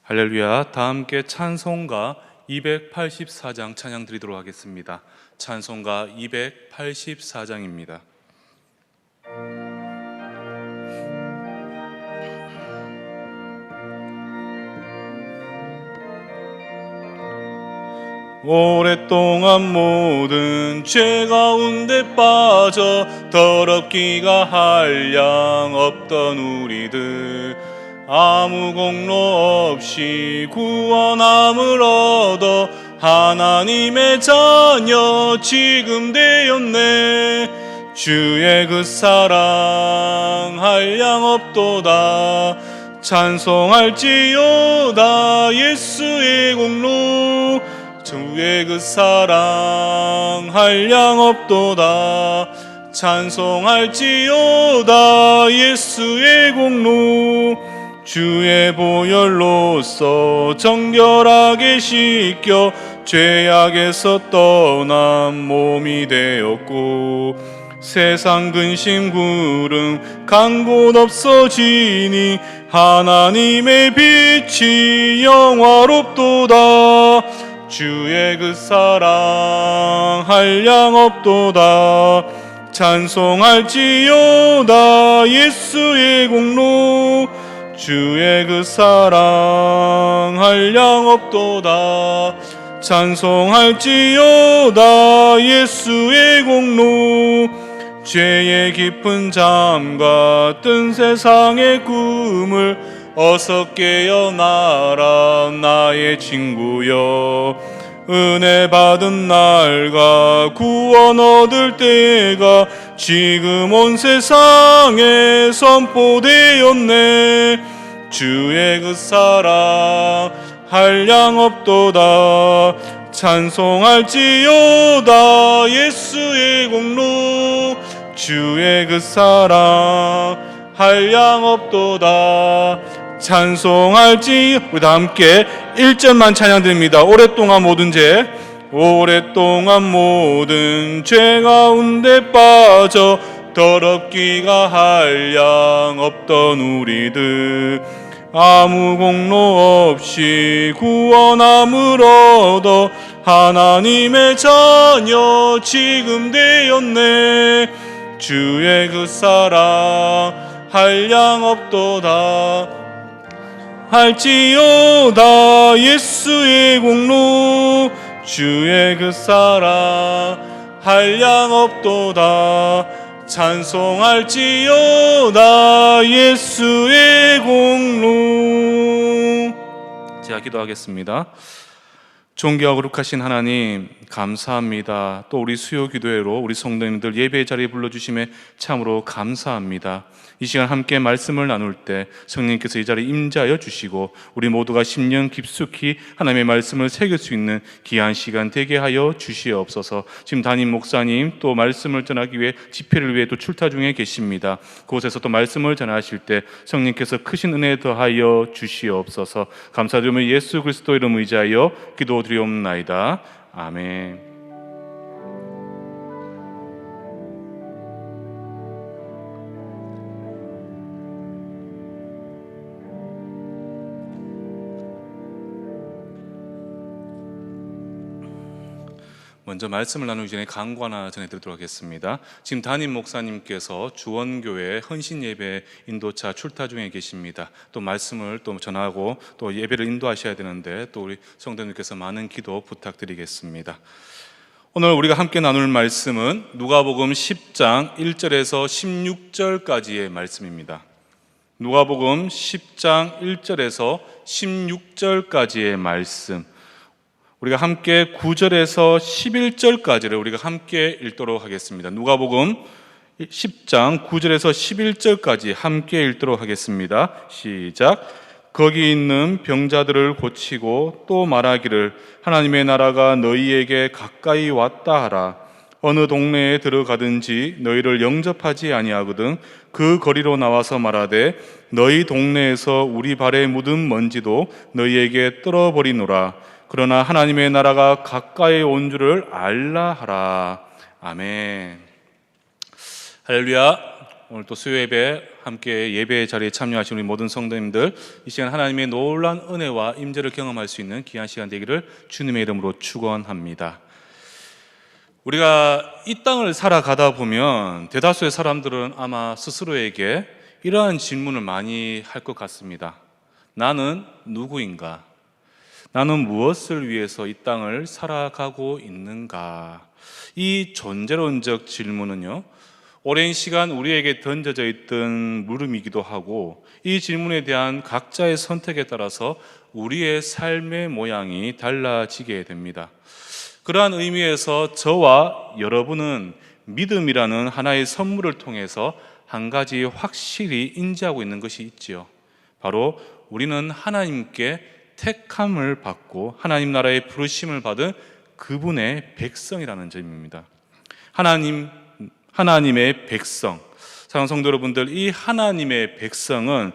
할렐루야. 다 함께 찬송가 284장 찬양 드리도록 하겠습니다. 찬송가 284장입니다. 오랫동안 모든 죄 가운데 빠져 더럽기가 한량 없던 우리들, 아무 공로 없이 구원함을 얻어 하나님의 자녀 지금 되었네. 주의 그 사랑 한량 없도다. 찬송할지어다 예수의 공로. 주의 그 사랑 한량 없도다. 찬송할지어다 예수의 공로. 주의 보혈로서 정결하게 씻겨 죄악에서 떠난 몸이 되었고, 세상 근심 구름 간 곳 없어지니 하나님의 빛이 영화롭도다. 주의 그 사랑 한량 없도다. 찬송할지어다 예수의 공로. 주의 그 사랑 한량 없도다. 찬송할지어다 예수의 공로. 죄의 깊은 잠 같은 세상의 꿈을 어서 깨어나라 나의 친구여. 은혜 받은 날과 구원 얻을 때가 지금 온 세상에 선포되었네. 주의 그 사랑 한량 없도다. 찬송할지어다 예수의 공로. 주의 그 사랑 한량 없도다. 찬송할지. 우리 다 함께 1절만 찬양드립니다. 오랫동안 모든 죄, 오랫동안 모든 죄 가운데 빠져 더럽기가 한량 없던 우리들, 아무 공로 없이 구원함을 얻어 하나님의 자녀 지금 되었네. 주의 그 사랑 한량 없도다. 할지어다 예수의 공로. 주의 그 사랑 한량 없도다. 찬송할지어다 예수의 공로. 제가 기도하겠습니다. 존귀하고 거룩하신 하나님, 감사합니다. 또 우리 수요 기도회로 우리 성도님들 예배의 자리에 불러주심에 참으로 감사합니다. 이 시간 함께 말씀을 나눌 때 성령님께서 이 자리에 임재하여 주시고 우리 모두가 심령 깊숙이 하나님의 말씀을 새길 수 있는 귀한 시간 되게 하여 주시옵소서. 지금 담임 목사님 또 말씀을 전하기 위해 집회를 위해 또 출타 중에 계십니다. 그곳에서 또 말씀을 전하실 때 성령님께서 크신 은혜 더하여 주시옵소서. 감사드리며 예수 그리스도 이름 의지하여 기도드리옵나이다. 아멘. 먼저 말씀을 나누기 전에 간구 하나 전해드리도록 하겠습니다. 지금 담임 목사님께서 주원교회 헌신예배 인도차 출타 중에 계십니다. 또 말씀을 또 전하고 또 예배를 인도하셔야 되는데 또 우리 성도님께서 많은 기도 부탁드리겠습니다. 오늘 우리가 함께 나눌 말씀은 누가복음 10장 1절에서 16절까지의 말씀입니다. 누가복음 10장 1절에서 16절까지의 말씀, 우리가 함께 9절에서 11절까지를 우리가 함께 읽도록 하겠습니다. 누가복음 10장 9절에서 11절까지 함께 읽도록 하겠습니다. 시작. 거기 있는 병자들을 고치고 또 말하기를 하나님의 나라가 너희에게 가까이 왔다 하라. 어느 동네에 들어가든지 너희를 영접하지 아니하거든 그 거리로 나와서 말하되 너희 동네에서 우리 발에 묻은 먼지도 너희에게 떨어버리노라. 그러나 하나님의 나라가 가까이 온 줄을 알라 하라. 아멘. 할렐루야. 오늘 또 수요 예배 함께 예배 자리에 참여하신 우리 모든 성도님들, 이 시간 하나님의 놀라운 은혜와 임재를 경험할 수 있는 귀한 시간 되기를 주님의 이름으로 축원합니다. 우리가 이 땅을 살아가다 보면 대다수의 사람들은 아마 스스로에게 이러한 질문을 많이 할 것 같습니다. 나는 누구인가? 나는 무엇을 위해서 이 땅을 살아가고 있는가? 이 존재론적 질문은요, 오랜 시간 우리에게 던져져 있던 물음이기도 하고, 이 질문에 대한 각자의 선택에 따라서 우리의 삶의 모양이 달라지게 됩니다. 그러한 의미에서 저와 여러분은 믿음이라는 하나의 선물을 통해서 한 가지 확실히 인지하고 있는 것이 있지요. 바로 우리는 하나님께 택함을 받고 하나님 나라의 부르심을 받은 그분의 백성이라는 점입니다. 하나님의 백성, 사랑하는 성도 여러분들, 이 하나님의 백성은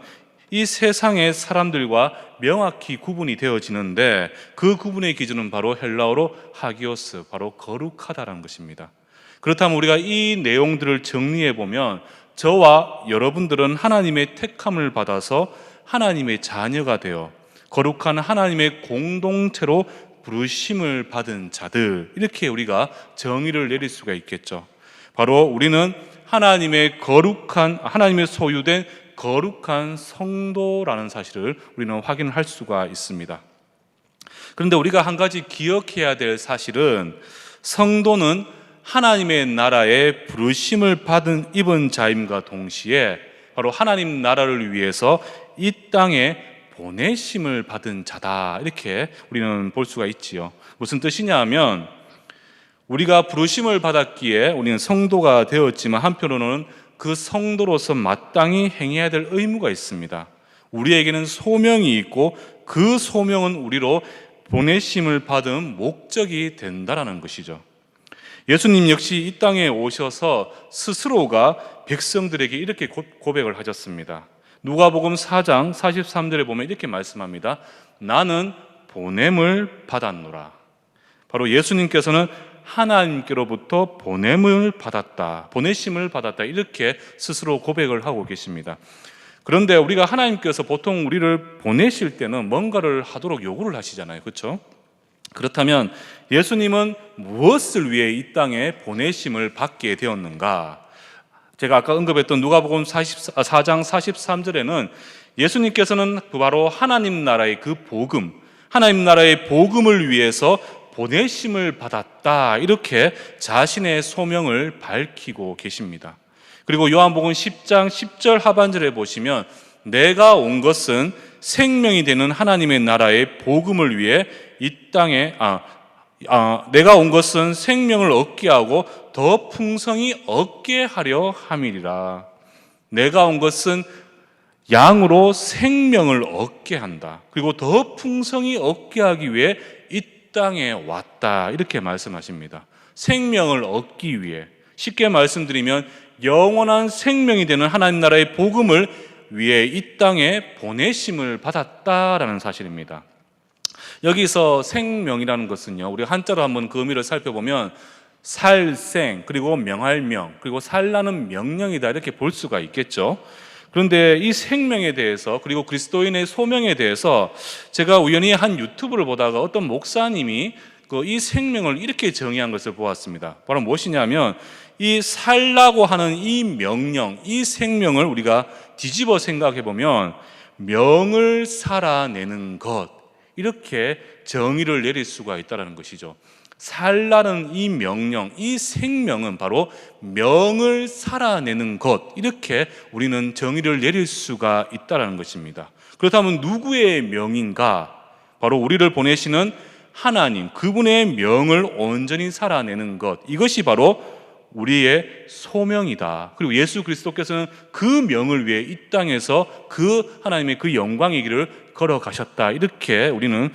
이 세상의 사람들과 명확히 구분이 되어지는데, 그 구분의 기준은 바로 헬라어로 하기오스, 바로 거룩하다라는 것입니다. 그렇다면 우리가 이 내용들을 정리해 보면, 저와 여러분들은 하나님의 택함을 받아서 하나님의 자녀가 되어 거룩한 하나님의 공동체로 부르심을 받은 자들, 이렇게 우리가 정의를 내릴 수가 있겠죠. 바로 우리는 하나님의 소유된 거룩한 성도라는 사실을 우리는 확인할 수가 있습니다. 그런데 우리가 한 가지 기억해야 될 사실은, 성도는 하나님의 나라에 부르심을 입은 자임과 동시에 바로 하나님 나라를 위해서 이 땅에 보내심을 받은 자다, 이렇게 우리는 볼 수가 있지요. 무슨 뜻이냐 하면, 우리가 부르심을 받았기에 우리는 성도가 되었지만 한편으로는 그 성도로서 마땅히 행해야 될 의무가 있습니다. 우리에게는 소명이 있고, 그 소명은 우리로 보내심을 받은 목적이 된다라는 것이죠. 예수님 역시 이 땅에 오셔서 스스로가 백성들에게 이렇게 고백을 하셨습니다. 누가복음 4장 43절에 보면 이렇게 말씀합니다. 나는 보냄을 받았노라. 바로 예수님께서는 하나님께로부터 보내심을 받았다, 이렇게 스스로 고백을 하고 계십니다. 그런데 우리가 하나님께서 보통 우리를 보내실 때는 뭔가를 하도록 요구를 하시잖아요, 그렇죠? 그렇다면 예수님은 무엇을 위해 이 땅에 보내심을 받게 되었는가? 제가 아까 언급했던 누가복음 4장 43절에는 예수님께서는 바로 하나님 나라의 그 복음, 하나님 나라의 복음을 위해서 보내심을 받았다, 이렇게 자신의 소명을 밝히고 계십니다. 그리고 요한복음 10장 10절 하반절에 보시면, 내가 온 것은 생명이 되는 하나님의 나라의 복음을 위해 이 땅에 내가 온 것은 생명을 얻게 하고 더 풍성히 얻게 하려 함이리라. 내가 온 것은 양으로 생명을 얻게 한다, 그리고 더 풍성히 얻게 하기 위해 이 땅에 왔다, 이렇게 말씀하십니다. 생명을 얻기 위해, 쉽게 말씀드리면 영원한 생명이 되는 하나님 나라의 복음을 위해 이 땅에 보내심을 받았다라는 사실입니다. 여기서 생명이라는 것은요, 우리가 한자로 한번 그 의미를 살펴보면 살생, 그리고 명할명, 그리고 살라는 명령이다, 이렇게 볼 수가 있겠죠. 그런데 이 생명에 대해서, 그리고 그리스도인의 소명에 대해서 제가 우연히 한 유튜브를 보다가 어떤 목사님이 이 생명을 이렇게 정의한 것을 보았습니다. 바로 무엇이냐면, 이 살라고 하는 이 명령, 이 생명을 우리가 뒤집어 생각해 보면 명을 살아내는 것, 이렇게 정의를 내릴 수가 있다는 것이죠. 살라는 이 명령, 이 생명은 바로 명을 살아내는 것, 이렇게 우리는 정의를 내릴 수가 있다는 것입니다. 그렇다면 누구의 명인가? 바로 우리를 보내시는 하나님, 그분의 명을 온전히 살아내는 것, 이것이 바로 우리의 소명이다. 그리고 예수 그리스도께서는 그 명을 위해 이 땅에서 그 하나님의 그 영광의 길을 걸어가셨다, 이렇게 우리는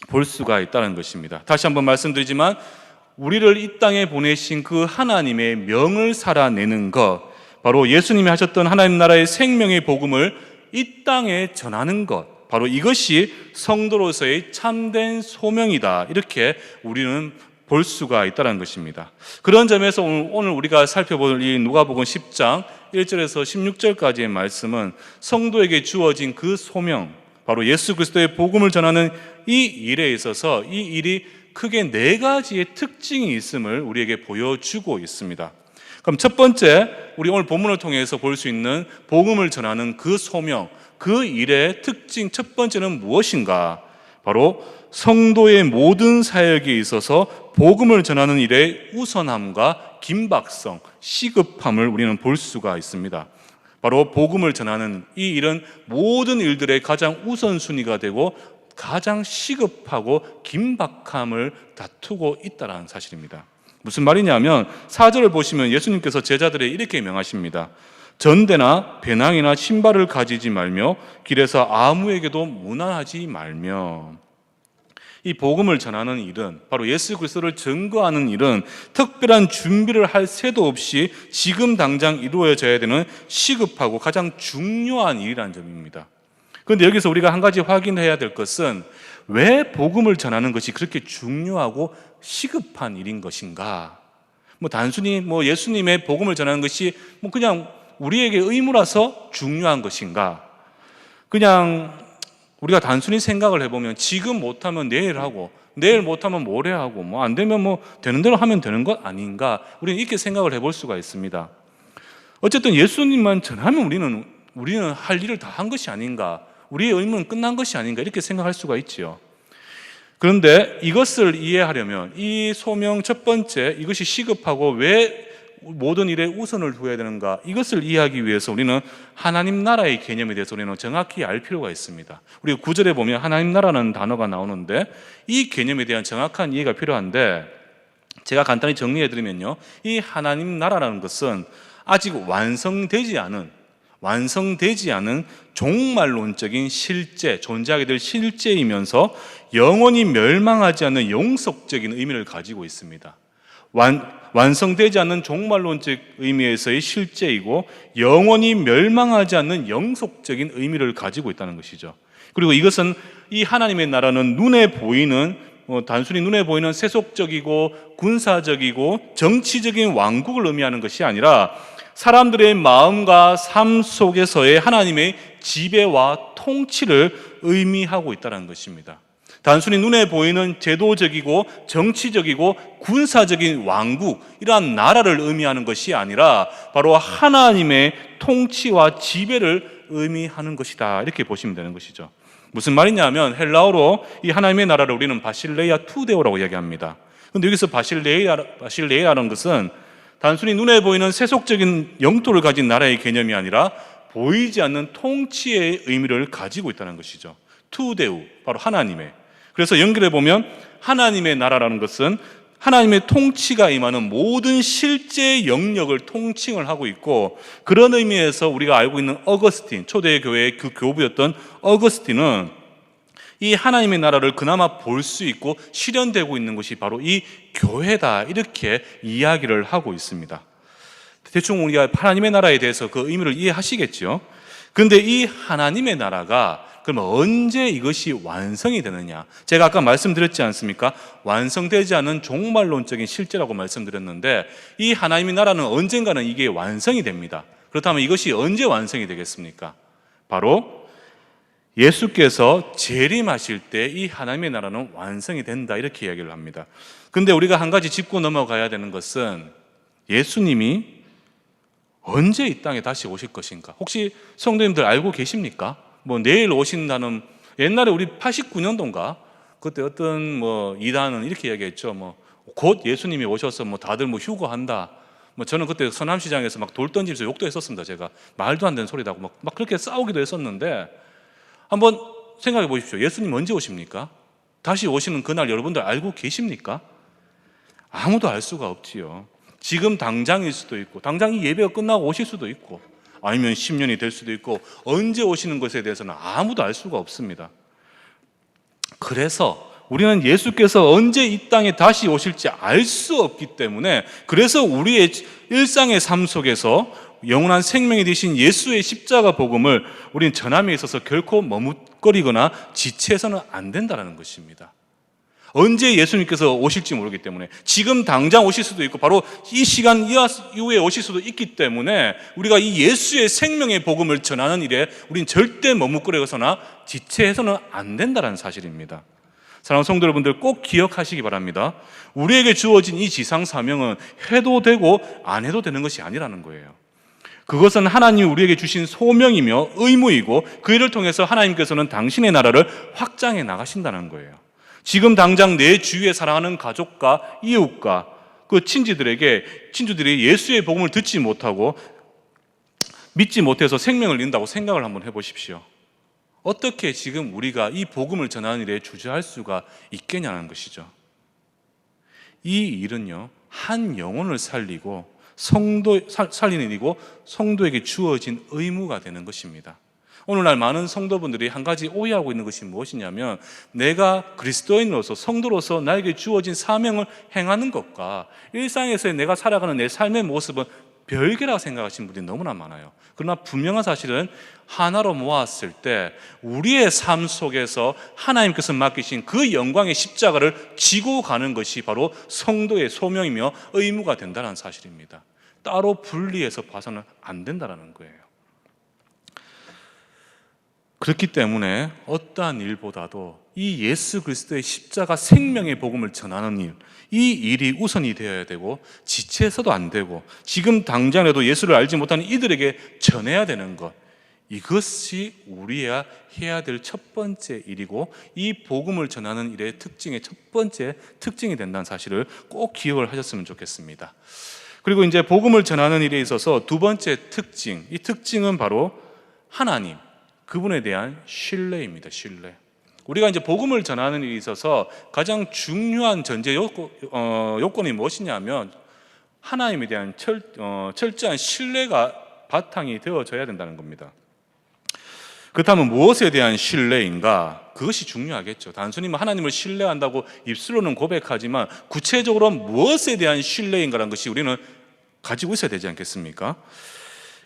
볼 수가 있다는 것입니다. 다시 한번 말씀드리지만, 우리를 이 땅에 보내신 그 하나님의 명을 살아내는 것, 바로 예수님이 하셨던 하나님 나라의 생명의 복음을 이 땅에 전하는 것, 바로 이것이 성도로서의 참된 소명이다, 이렇게 우리는 볼 수가 있다는 것입니다. 그런 점에서 오늘 우리가 살펴볼 이 누가복음 10장 1절에서 16절까지의 말씀은 성도에게 주어진 그 소명, 바로 예수 그리스도의 복음을 전하는 이 일에 있어서 이 일이 크게 네 가지의 특징이 있음을 우리에게 보여주고 있습니다. 그럼 첫 번째, 우리 오늘 본문을 통해서 볼 수 있는 복음을 전하는 그 소명, 그 일의 특징 첫 번째는 무엇인가? 바로 성도의 모든 사역에 있어서 복음을 전하는 일의 우선함과 긴박성, 시급함을 우리는 볼 수가 있습니다. 바로 복음을 전하는 이 일은 모든 일들의 가장 우선순위가 되고 가장 시급하고 긴박함을 다투고 있다는 사실입니다. 무슨 말이냐면 4절을 보시면 예수님께서 제자들에 이렇게 명하십니다. 전대나 배낭이나 신발을 가지지 말며 길에서 아무에게도 문안하지 말며. 이 복음을 전하는 일은, 바로 예수 그리스도를 증거하는 일은 특별한 준비를 할 새도 없이 지금 당장 이루어져야 되는 시급하고 가장 중요한 일이라는 점입니다. 그런데 여기서 우리가 한 가지 확인해야 될 것은 왜 복음을 전하는 것이 그렇게 중요하고 시급한 일인 것인가? 단순히 예수님의 복음을 전하는 것이 그냥 우리에게 의무라서 중요한 것인가? 그냥 우리가 단순히 생각을 해보면 지금 못하면 내일 하고 내일 못하면 모레 하고 안 되면 되는 대로 하면 되는 것 아닌가? 우리는 이렇게 생각을 해볼 수가 있습니다. 어쨌든 예수님만 전하면 우리는 할 일을 다 한 것이 아닌가? 우리의 의무는 끝난 것이 아닌가? 이렇게 생각할 수가 있지요. 그런데 이것을 이해하려면 이 소명 첫 번째, 이것이 시급하고 왜 모든 일에 우선을 두어야 되는가, 이것을 이해하기 위해서 우리는 하나님 나라의 개념에 대해서 우리는 정확히 알 필요가 있습니다. 우리가 9절에 보면 하나님 나라는 단어가 나오는데 이 개념에 대한 정확한 이해가 필요한데, 제가 간단히 정리해드리면요, 이 하나님 나라라는 것은 아직 완성되지 않은 종말론적인 실제, 존재하게 될 실제이면서 영원히 멸망하지 않는 영속적인 의미를 가지고 있습니다. 완성되지 않는 종말론적 의미에서의 실제이고 영원히 멸망하지 않는 영속적인 의미를 가지고 있다는 것이죠. 그리고 이것은, 이 하나님의 나라는 단순히 눈에 보이는 세속적이고 군사적이고 정치적인 왕국을 의미하는 것이 아니라 사람들의 마음과 삶 속에서의 하나님의 지배와 통치를 의미하고 있다는 것입니다. 단순히 눈에 보이는 제도적이고 정치적이고 군사적인 왕국, 이러한 나라를 의미하는 것이 아니라 바로 하나님의 통치와 지배를 의미하는 것이다, 이렇게 보시면 되는 것이죠. 무슨 말이냐면 헬라어로 이 하나님의 나라를 우리는 바실레이아 투데오라고 이야기합니다. 그런데 여기서 바실레이아라는 것은 단순히 눈에 보이는 세속적인 영토를 가진 나라의 개념이 아니라 보이지 않는 통치의 의미를 가지고 있다는 것이죠. 투데우, 바로 하나님의. 그래서 연결해 보면 하나님의 나라라는 것은 하나님의 통치가 임하는 모든 실제 영역을 통칭을 하고 있고, 그런 의미에서 우리가 알고 있는 어거스틴, 초대 교회의 그 교부였던 어거스틴은 이 하나님의 나라를 그나마 볼 수 있고 실현되고 있는 것이 바로 이 교회다, 이렇게 이야기를 하고 있습니다. 대충 우리가 하나님의 나라에 대해서 그 의미를 이해하시겠죠. 그런데 이 하나님의 나라가 그러면 언제 이것이 완성이 되느냐? 제가 아까 말씀드렸지 않습니까? 완성되지 않은 종말론적인 실제라고 말씀드렸는데, 이 하나님의 나라는 언젠가는 이게 완성이 됩니다. 그렇다면 이것이 언제 완성이 되겠습니까? 바로 예수께서 재림하실 때 이 하나님의 나라는 완성이 된다, 이렇게 이야기를 합니다. 그런데 우리가 한 가지 짚고 넘어가야 되는 것은 예수님이 언제 이 땅에 다시 오실 것인가? 혹시 성도님들 알고 계십니까? 내일 오신다는, 옛날에 우리 89년도인가? 그때 어떤 이단은 이렇게 이야기했죠. 곧 예수님이 오셔서 다들 휴거한다. 저는 그때 서남시장에서 돌 던지면서 욕도 했었습니다. 제가 말도 안 되는 소리라고 막 그렇게 싸우기도 했었는데, 한번 생각해 보십시오. 예수님 언제 오십니까? 다시 오시는 그날 여러분들 알고 계십니까? 아무도 알 수가 없지요. 지금 당장일 수도 있고, 당장 이 예배가 끝나고 오실 수도 있고, 아니면 10년이 될 수도 있고, 언제 오시는 것에 대해서는 아무도 알 수가 없습니다. 그래서 우리는 예수께서 언제 이 땅에 다시 오실지 알 수 없기 때문에, 그래서 우리의 일상의 삶 속에서 영원한 생명이 되신 예수의 십자가 복음을 우리는 전함에 있어서 결코 머뭇거리거나 지체해서는 안 된다는 것입니다. 언제 예수님께서 오실지 모르기 때문에, 지금 당장 오실 수도 있고 바로 이 시간 이후에 오실 수도 있기 때문에 우리가 이 예수의 생명의 복음을 전하는 일에 우린 절대 머뭇거려서나 지체해서는 안 된다는 사실입니다. 사랑하는 성도 여러분들, 꼭 기억하시기 바랍니다. 우리에게 주어진 이 지상 사명은 해도 되고 안 해도 되는 것이 아니라는 거예요. 그것은 하나님이 우리에게 주신 소명이며 의무이고, 그 일을 통해서 하나님께서는 당신의 나라를 확장해 나가신다는 거예요. 지금 당장 내 주위에 사랑하는 가족과 이웃과 그 친지들이 예수의 복음을 듣지 못하고 믿지 못해서 생명을 잃는다고 생각을 한번 해보십시오. 어떻게 지금 우리가 이 복음을 전하는 일에 주저할 수가 있겠냐는 것이죠. 이 일은요, 한 영혼을 살리고 살리는 일이고 성도에게 주어진 의무가 되는 것입니다. 오늘날 많은 성도분들이 한 가지 오해하고 있는 것이 무엇이냐면, 내가 그리스도인으로서 성도로서 나에게 주어진 사명을 행하는 것과 일상에서의 내가 살아가는 내 삶의 모습은 별개라고 생각하시는 분들이 너무나 많아요. 그러나 분명한 사실은 하나로 모았을 때 우리의 삶 속에서 하나님께서 맡기신 그 영광의 십자가를 지고 가는 것이 바로 성도의 소명이며 의무가 된다는 사실입니다. 따로 분리해서 봐서는 안 된다는 거예요. 그렇기 때문에 어떠한 일보다도 이 예수 그리스도의 십자가 생명의 복음을 전하는 일, 이 일이 우선이 되어야 되고, 지체해서도 안 되고, 지금 당장에도 예수를 알지 못하는 이들에게 전해야 되는 것, 이것이 우리가 해야 될 첫 번째 일이고, 이 복음을 전하는 일의 특징의 첫 번째 특징이 된다는 사실을 꼭 기억을 하셨으면 좋겠습니다. 그리고 이제 복음을 전하는 일에 있어서 두 번째 특징, 이 특징은 바로 하나님, 그분에 대한 신뢰입니다. 신뢰. 우리가 이제 복음을 전하는 일에 있어서 가장 중요한 전제 요건이 무엇이냐면, 하나님에 대한 철저한 신뢰가 바탕이 되어져야 된다는 겁니다. 그렇다면 무엇에 대한 신뢰인가? 그것이 중요하겠죠. 단순히 하나님을 신뢰한다고 입술로는 고백하지만 구체적으로 무엇에 대한 신뢰인가라는 것이 우리는 가지고 있어야 되지 않겠습니까?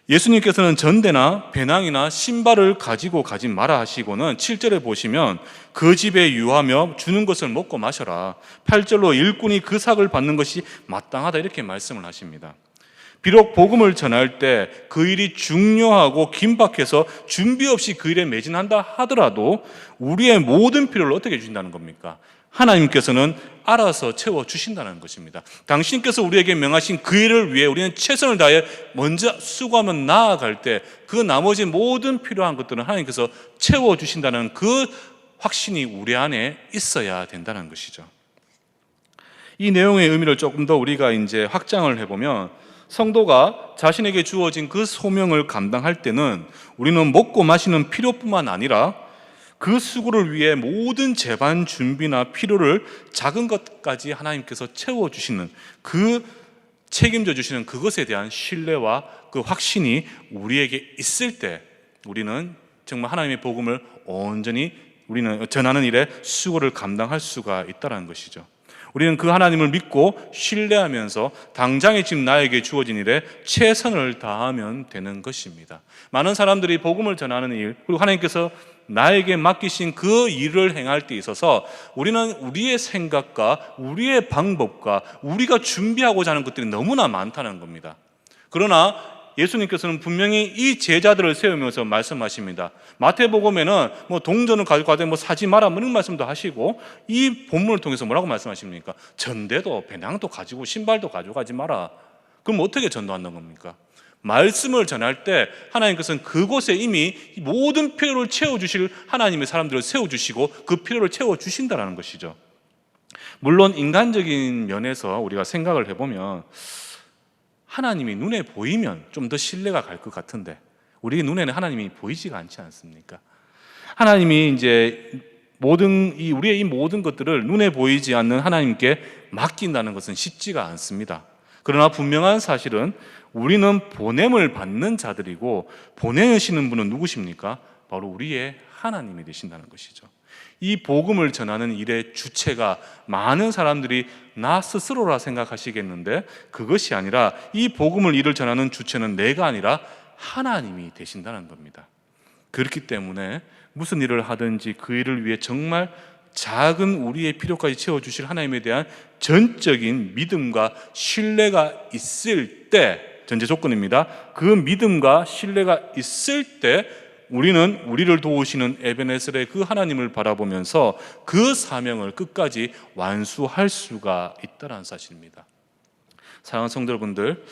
예수님께서는 전대나 배낭이나 신발을 가지고 가지 마라 하시고는 7절에 보시면 그 집에 유하며 주는 것을 먹고 마셔라. 8절로 일꾼이 그 삭을 받는 것이 마땅하다, 이렇게 말씀을 하십니다. 비록 복음을 전할 때 그 일이 중요하고 긴박해서 준비 없이 그 일에 매진한다 하더라도 우리의 모든 필요를 어떻게 주신다는 겁니까? 하나님께서는 알아서 채워주신다는 것입니다. 당신께서 우리에게 명하신 그 일을 위해 우리는 최선을 다해 먼저 수고하며 나아갈 때 그 나머지 모든 필요한 것들은 하나님께서 채워주신다는 그 확신이 우리 안에 있어야 된다는 것이죠. 이 내용의 의미를 조금 더 우리가 이제 확장을 해보면, 성도가 자신에게 주어진 그 소명을 감당할 때는 우리는 먹고 마시는 필요뿐만 아니라 그 수고를 위해 모든 재반 준비나 필요를 작은 것까지 하나님께서 채워주시는, 그 책임져 주시는 그것에 대한 신뢰와 그 확신이 우리에게 있을 때 우리는 정말 하나님의 복음을 온전히 우리는 전하는 일에 수고를 감당할 수가 있다는 것이죠. 우리는 그 하나님을 믿고 신뢰하면서 당장에 지금 나에게 주어진 일에 최선을 다하면 되는 것입니다. 많은 사람들이 복음을 전하는 일, 그리고 하나님께서 나에게 맡기신 그 일을 행할 때 있어서 우리는 우리의 생각과 우리의 방법과 우리가 준비하고자 하는 것들이 너무나 많다는 겁니다. 그러나 예수님께서는 분명히 이 제자들을 세우면서 말씀하십니다. 마태복음에는 동전을 가지고 가되 사지 마라, 이런 말씀도 하시고, 이 본문을 통해서 뭐라고 말씀하십니까? 전대도 배낭도 가지고 신발도 가져가지 마라. 그럼 어떻게 전도하는 겁니까? 말씀을 전할 때 하나님께서는 그곳에 이미 모든 필요를 채워주실 하나님의 사람들을 세워주시고 그 필요를 채워주신다는 것이죠. 물론 인간적인 면에서 우리가 생각을 해보면 하나님이 눈에 보이면 좀 더 신뢰가 갈 것 같은데, 우리 눈에는 하나님이 보이지가 않지 않습니까? 하나님이 이제 우리의 이 모든 것들을 눈에 보이지 않는 하나님께 맡긴다는 것은 쉽지가 않습니다. 그러나 분명한 사실은 우리는 보냄을 받는 자들이고, 보내시는 분은 누구십니까? 바로 우리의 하나님이 되신다는 것이죠. 이 복음을 전하는 일의 주체가 많은 사람들이 나 스스로라 생각하시겠는데, 그것이 아니라 이 복음을 일을 전하는 주체는 내가 아니라 하나님이 되신다는 겁니다. 그렇기 때문에 무슨 일을 하든지 그 일을 위해 정말 작은 우리의 필요까지 채워주실 하나님에 대한 전적인 믿음과 신뢰가 있을 때, 전제 조건입니다. 그 믿음과 신뢰가 있을 때 우리는 우리를 도우시는 에베네셀의 그 하나님을 바라보면서 그 사명을 끝까지 완수할 수가 있다는 사실입니다. 사랑하는 성도 여러분들,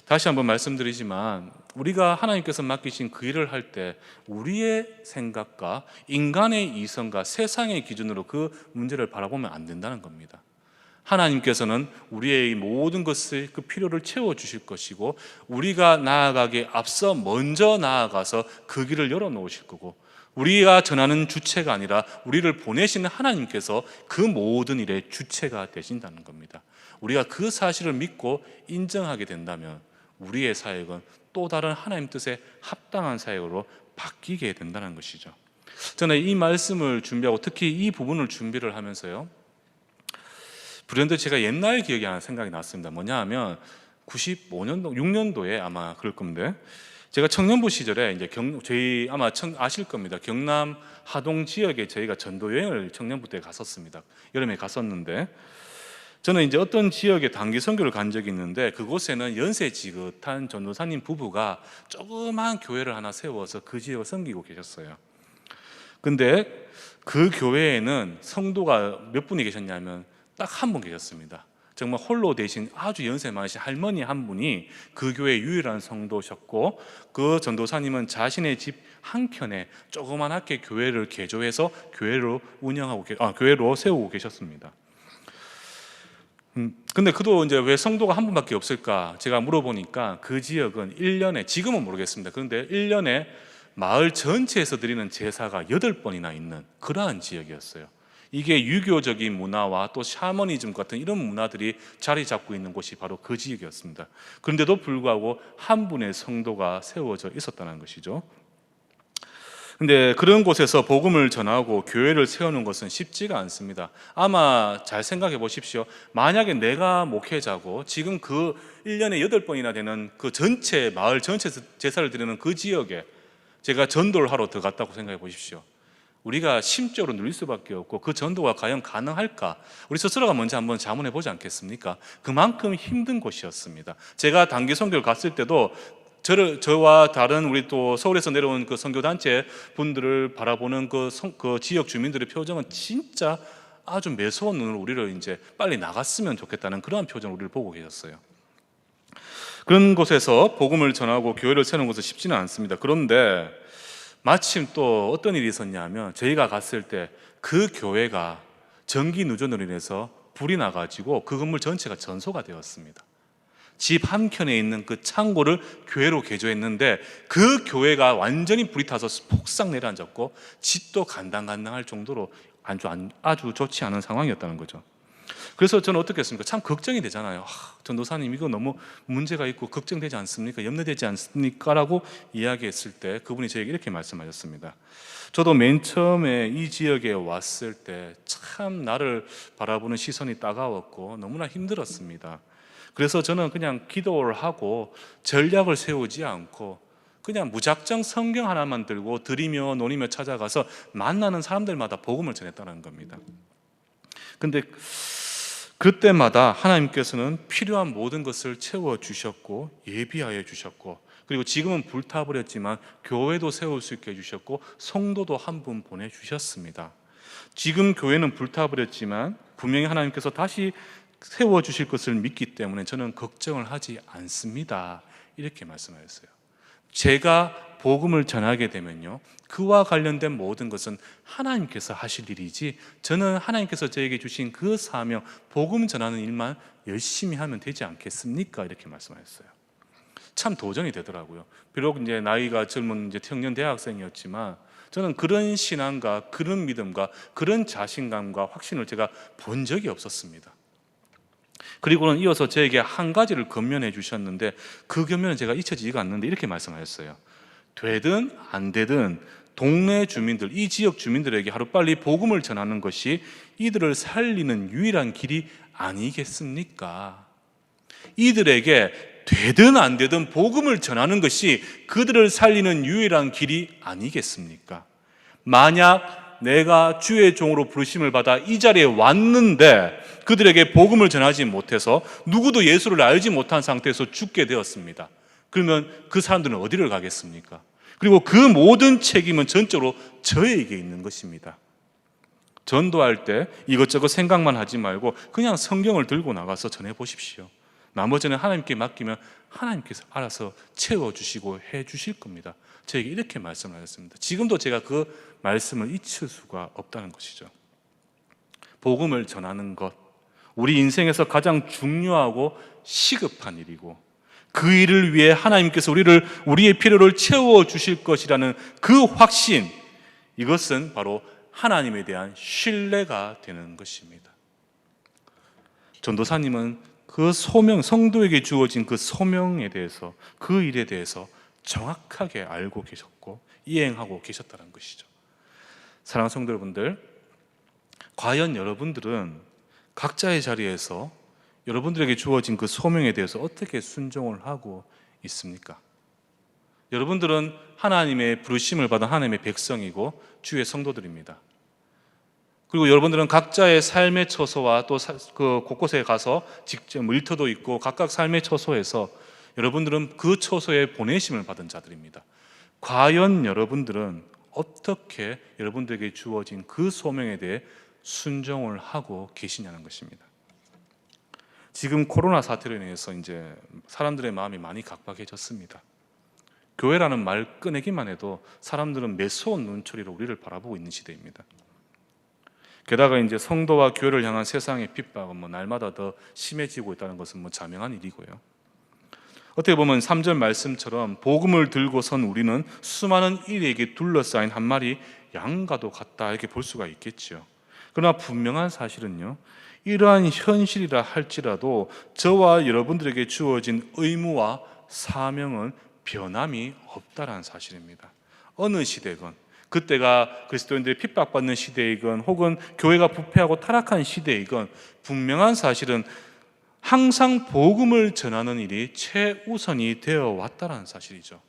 다시 한번 말씀드리지만 우리가 하나님께서 맡기신 그 일을 할 때 우리의 생각과 인간의 이성과 세상의 기준으로 그 문제를 바라보면 안 된다는 겁니다. 하나님께서는 우리의 모든 것을 그 필요를 채워주실 것이고 우리가 나아가기에 앞서 먼저 나아가서 그 길을 열어놓으실 거고 우리가 전하는 주체가 아니라 우리를 보내시는 하나님께서 그 모든 일의 주체가 되신다는 겁니다. 우리가 그 사실을 믿고 인정하게 된다면 우리의 사역은 또 다른 하나님 뜻에 합당한 사역으로 바뀌게 된다는 것이죠. 저는 이 말씀을 준비하고 특히 이 부분을 준비를 하면서요, 불현듯 제가 옛날 기억이 하나 생각이 났습니다. 뭐냐 하면 95년도, 6년도에 아마 그럴 건데, 제가 청년부 시절에 이제 저희 아마 아실 겁니다. 경남 하동 지역에 저희가 전도 여행을 청년부 때 갔었습니다. 여름에 갔었는데, 저는 이제 어떤 지역에 단기 선교를 간 적이 있는데 그곳에는 연세 지긋한 전도사님 부부가 조그만 교회를 하나 세워서 그 지역을 섬기고 계셨어요. 근데 그 교회에는 성도가 몇 분이 계셨냐면 딱 한 분 계셨습니다. 정말 홀로 되신 아주 연세 많으신 할머니 한 분이 그 교회의 유일한 성도셨고, 그 전도사님은 자신의 집 한켠에 조그만하게 교회를 개조해서 교회로 세우고 계셨습니다. 근데 그도 이제 왜 성도가 한 분밖에 없을까 제가 물어보니까 그 지역은 1년에, 지금은 모르겠습니다. 그런데 1년에 마을 전체에서 드리는 제사가 8번이나 있는 그러한 지역이었어요. 이게 유교적인 문화와 또 샤머니즘 같은 이런 문화들이 자리 잡고 있는 곳이 바로 그 지역이었습니다. 그런데도 불구하고 한 분의 성도가 세워져 있었다는 것이죠. 근데 그런 곳에서 복음을 전하고 교회를 세우는 것은 쉽지가 않습니다. 아마 잘 생각해 보십시오. 만약에 내가 목회자고 지금 그 1년에 8번이나 되는 그 전체 마을 전체 제사를 드리는 그 지역에 제가 전도를 하러 들어갔다고 생각해 보십시오. 우리가 심적으로 눌릴 수밖에 없고 그 전도가 과연 가능할까? 우리 스스로가 먼저 한번 자문해 보지 않겠습니까? 그만큼 힘든 곳이었습니다. 제가 단기 선교를 갔을 때도 저와 다른 우리 또 서울에서 내려온 그 선교단체 분들을 바라보는 그 지역 주민들의 표정은 진짜 아주 매서운 눈으로 우리를 이제 빨리 나갔으면 좋겠다는 그러한 표정을 우리를 보고 계셨어요. 그런 곳에서 복음을 전하고 교회를 세우는 것은 쉽지는 않습니다. 그런데 마침 또 어떤 일이 있었냐면 저희가 갔을 때 그 교회가 전기 누전으로 인해서 불이 나가지고 그 건물 전체가 전소가 되었습니다. 집 한켠에 있는 그 창고를 교회로 개조했는데 그 교회가 완전히 불이 타서 폭삭 내려앉았고 집도 간당간당할 정도로 아주 좋지 않은 상황이었다는 거죠. 그래서 저는 어떻게 했습니까? 참 걱정이 되잖아요. 전도사님 이거 너무 문제가 있고 걱정되지 않습니까? 염려되지 않습니까? 라고 이야기했을 때 그분이 저에게 이렇게 말씀하셨습니다. 저도 맨 처음에 이 지역에 왔을 때 참 나를 바라보는 시선이 따가웠고 너무나 힘들었습니다. 그래서 저는 그냥 기도를 하고 전략을 세우지 않고 그냥 무작정 성경 하나만 들고 들이며 논이며 찾아가서 만나는 사람들마다 복음을 전했다는 겁니다. 근데 그때마다 하나님께서는 필요한 모든 것을 채워주셨고 예비하여 주셨고, 그리고 지금은 불타버렸지만 교회도 세울 수 있게 해주셨고 성도도 한 분 보내주셨습니다. 지금 교회는 불타버렸지만 분명히 하나님께서 다시 세워주실 것을 믿기 때문에 저는 걱정을 하지 않습니다. 이렇게 말씀하셨어요. 제가 복음을 전하게 되면요, 그와 관련된 모든 것은 하나님께서 하실 일이지 저는 하나님께서 저에게 주신 그 사명, 복음 전하는 일만 열심히 하면 되지 않겠습니까? 이렇게 말씀하셨어요. 참 도전이 되더라고요. 비록 이제 나이가 젊은 이제 청년 대학생이었지만 저는 그런 신앙과 그런 믿음과 그런 자신감과 확신을 제가 본 적이 없었습니다. 그리고는 이어서 저에게 한 가지를 권면해 주셨는데 그 권면은 제가 잊혀지지가 않는데 이렇게 말씀하셨어요. 되든 안 되든 동네 주민들, 이 지역 주민들에게 하루빨리 복음을 전하는 것이 이들을 살리는 유일한 길이 아니겠습니까? 이들에게 되든 안 되든 복음을 전하는 것이 그들을 살리는 유일한 길이 아니겠습니까? 만약 내가 주의 종으로 부르심을 받아 이 자리에 왔는데 그들에게 복음을 전하지 못해서 누구도 예수를 알지 못한 상태에서 죽게 되었습니다. 그러면 그 사람들은 어디를 가겠습니까? 그리고 그 모든 책임은 전적으로 저에게 있는 것입니다. 전도할 때 이것저것 생각만 하지 말고 그냥 성경을 들고 나가서 전해보십시오. 나머지는 하나님께 맡기면 하나님께서 알아서 채워주시고 해주실 겁니다. 저에게 이렇게 말씀을 하셨습니다. 지금도 제가 그 말씀을 잊힐 수가 없다는 것이죠. 복음을 전하는 것, 우리 인생에서 가장 중요하고 시급한 일이고 그 일을 위해 하나님께서 우리의 필요를 채워주실 것이라는 그 확신, 이것은 바로 하나님에 대한 신뢰가 되는 것입니다. 전도사님은 그 소명, 성도에게 주어진 그 소명에 대해서, 그 일에 대해서 정확하게 알고 계셨고 이행하고 계셨다는 것이죠. 사랑하는 성도 여러분들, 과연 여러분들은 각자의 자리에서 여러분들에게 주어진 그 소명에 대해서 어떻게 순종을 하고 있습니까? 여러분들은 하나님의 부르심을 받은 하나님의 백성이고 주의 성도들입니다. 그리고 여러분들은 각자의 삶의 처소와 또 그 곳곳에 가서 직접 일터도 있고 각각 삶의 처소에서 여러분들은 그 처소에 보내심을 받은 자들입니다. 과연 여러분들은 어떻게 여러분들에게 주어진 그 소명에 대해 순종을 하고 계시냐는 것입니다. 지금 코로나 사태로 인해서 이제 사람들의 마음이 많이 각박해졌습니다. 교회라는 말 꺼내기만 해도 사람들은 매서운 눈초리로 우리를 바라보고 있는 시대입니다. 게다가 이제 성도와 교회를 향한 세상의 핍박은 날마다 더 심해지고 있다는 것은 자명한 일이고요. 어떻게 보면 3절 말씀처럼 복음을 들고 선 우리는 수많은 일에게 둘러싸인 한 마리 양과도 같다, 이렇게 볼 수가 있겠죠. 그러나 분명한 사실은요, 이러한 현실이라 할지라도 저와 여러분들에게 주어진 의무와 사명은 변함이 없다라는 사실입니다. 어느 시대건, 그때가 그리스도인들이 핍박받는 시대이건 혹은 교회가 부패하고 타락한 시대이건 분명한 사실은 항상 복음을 전하는 일이 최우선이 되어 왔다라는 사실이죠.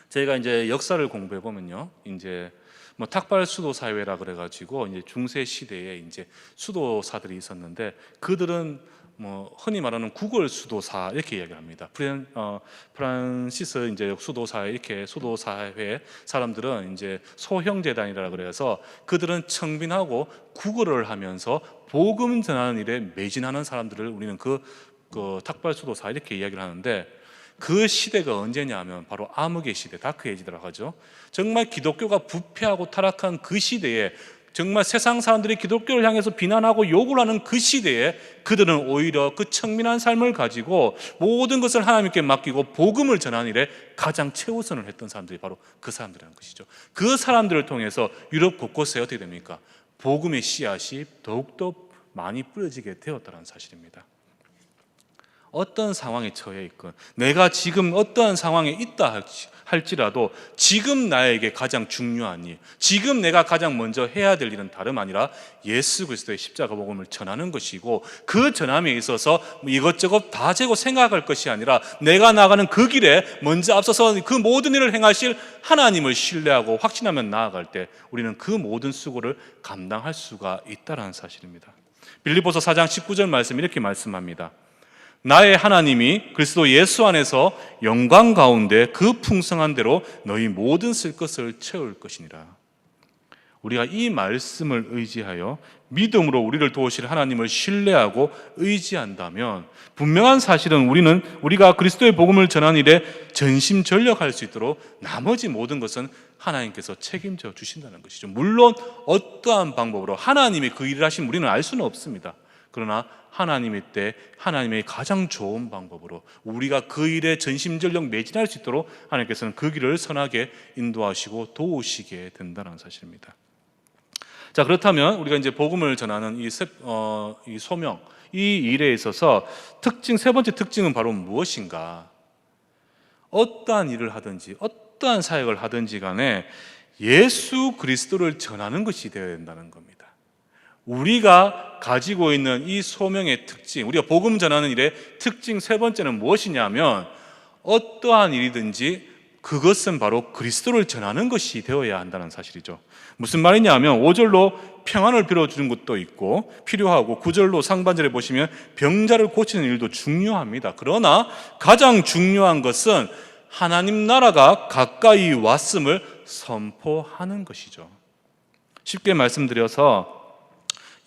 저희가 이제 역사를 공부해 보면요, 이제 탁발 수도 사회라 그래가지고 이제 중세 시대에 이제 수도사들이 있었는데 그들은 흔히 말하는 구걸 수도사 이렇게 이야기를 합니다. 프란시스 이제 수도사, 이렇게 수도사회 사람들은 이제 소형재단이라 그래서 그들은 청빈하고 구걸을 하면서 복음 전하는 일에 매진하는 사람들을 우리는 그 탁발 수도사 이렇게 이야기를 하는데, 그 시대가 언제냐 하면 바로 암흑의 시대, 다크 에이지라고 하죠. 정말 기독교가 부패하고 타락한 그 시대에 정말 세상 사람들이 기독교를 향해서 비난하고 욕을 하는 그 시대에 그들은 오히려 그 청민한 삶을 가지고 모든 것을 하나님께 맡기고 복음을 전하는 일에 가장 최우선을 했던 사람들이 바로 그 사람들이라는 것이죠. 그 사람들을 통해서 유럽 곳곳에 어떻게 됩니까? 복음의 씨앗이 더욱더 많이 뿌려지게 되었다는 사실입니다. 어떤 상황에 처해 있건, 내가 지금 어떠한 상황에 있다 할지라도 지금 나에게 가장 중요한 일, 지금 내가 가장 먼저 해야 될 일은 다름 아니라 예수 그리스도의 십자가 복음을 전하는 것이고, 그 전함에 있어서 이것저것 다 재고 생각할 것이 아니라 내가 나가는 그 길에 먼저 앞서서 그 모든 일을 행하실 하나님을 신뢰하고 확신하며 나아갈 때 우리는 그 모든 수고를 감당할 수가 있다는 사실입니다. 빌립보서 4장 19절 말씀 이렇게 말씀합니다. 나의 하나님이 그리스도 예수 안에서 영광 가운데 그 풍성한 대로 너희 모든 쓸 것을 채울 것이니라. 우리가 이 말씀을 의지하여 믿음으로 우리를 도우실 하나님을 신뢰하고 의지한다면 분명한 사실은 우리가 그리스도의 복음을 전하는 일에 전심전력할 수 있도록 나머지 모든 것은 하나님께서 책임져 주신다는 것이죠. 물론 어떠한 방법으로 하나님이 그 일을 하신 우리는 알 수는 없습니다. 그러나 하나님의 때 하나님의 가장 좋은 방법으로 우리가 그 일에 전심전력 매진할 수 있도록 하나님께서는 그 길을 선하게 인도하시고 도우시게 된다는 사실입니다. 자, 그렇다면 우리가 이제 복음을 전하는 이 소명, 이 일에 있어서 세 번째 특징은 바로 무엇인가? 어떠한 일을 하든지 어떠한 사역을 하든지 간에 예수 그리스도를 전하는 것이 되어야 된다는 겁니다. 우리가 가지고 있는 이 소명의 특징, 우리가 복음 전하는 일의 특징 세 번째는 무엇이냐면 어떠한 일이든지 그것은 바로 그리스도를 전하는 것이 되어야 한다는 사실이죠. 무슨 말이냐 하면 5절로 평안을 빌어주는 것도 있고 필요하고 9절로 상반절에 보시면 병자를 고치는 일도 중요합니다. 그러나 가장 중요한 것은 하나님 나라가 가까이 왔음을 선포하는 것이죠. 쉽게 말씀드려서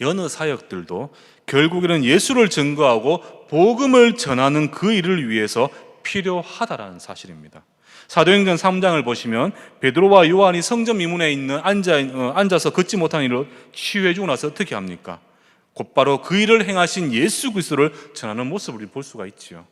여느 사역들도 결국에는 예수를 증거하고 복음을 전하는 그 일을 위해서 필요하다라는 사실입니다. 사도행전 3장을 보시면 베드로와 요한이 성전 미문에 있는 앉아서 걷지 못하는 일을 치유해주고 나서 어떻게 합니까? 곧바로 그 일을 행하신 예수 그리스도를 전하는 모습을 우리 볼 수가 있지요.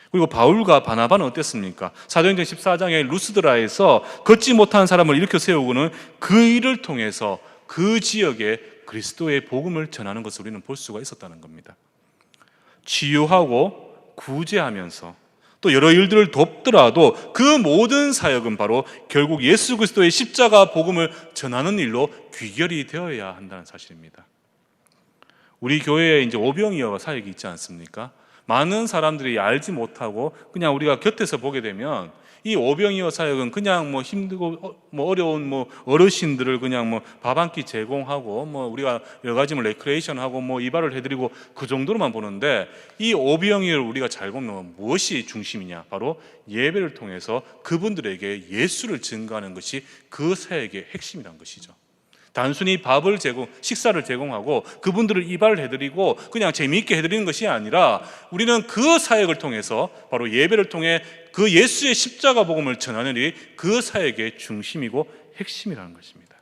그리고 바울과 바나바는 어땠습니까? 사도행전 14장의 루스드라에서 걷지 못하는 사람을 일으켜 세우고는 그 일을 통해서 그 지역에 그리스도의 복음을 전하는 것을 우리는 볼 수가 있었다는 겁니다. 치유하고 구제하면서 또 여러 일들을 돕더라도 그 모든 사역은 바로 결국 예수 그리스도의 십자가 복음을 전하는 일로 귀결이 되어야 한다는 사실입니다. 우리 교회에 이제 오병이어 사역이 있지 않습니까? 많은 사람들이 알지 못하고 그냥 우리가 곁에서 보게 되면 이 오병이어 사역은 그냥 뭐 힘들고 어려운 어르신들을 그냥 밥 한 끼 제공하고 우리가 여러 가지 레크레이션 하고 이발을 해드리고 그 정도로만 보는데 이 오병이어를 우리가 잘 보면 무엇이 중심이냐? 바로 예배를 통해서 그분들에게 예수를 증거하는 것이 그 사역의 핵심이란 것이죠. 단순히 식사를 제공하고 그분들을 이발을 해드리고 그냥 재미있게 해드리는 것이 아니라 우리는 그 사역을 통해서 바로 예배를 통해 그 예수의 십자가 복음을 전하는 일이 그 사역의 중심이고 핵심이라는 것입니다.